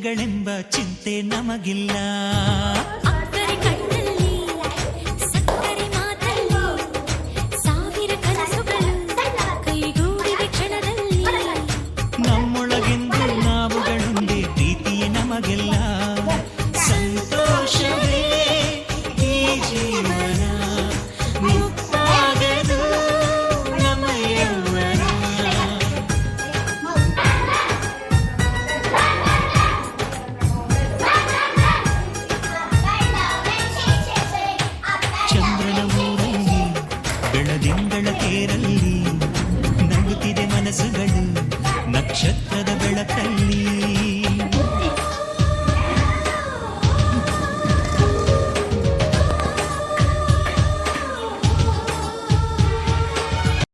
ಊಹೆಗಳೆಂಬ ಚಿಂತೆ ನಮಗಿಲ್ಲ. ಅಕ್ಕರೆ ಕಣ್ಣಲ್ಲಿ ಸಕ್ಕರೆ ಮಾತಲ್ಲಿ ಸಾವಿರ ಕನಸುಗಳು ಕೈಗೂಡಿದ ಕ್ಷಣದಲ್ಲಿ ನಮ್ಮೊಳಗೆಂದು ನಾವುಗಳೊಂದೇ ಪ್ರೀತಿಯೇ ನಮಗೆಲ್ಲ. ಸಂತೋಷವೇ ಈ ಜೀವನ ಮುಕ್ತಾಗದು ನಮ್ಮ ಯೌವನ. ಚಂದ್ರನ ಊರಲ್ಲಿ ಬೆಳದಿಂಗಳ ತೇರಲ್ಲಿ ನಗುತ್ತಿದೆ ಮನಸ್ಸುಗಳು ನಕ್ಷತ್ರದ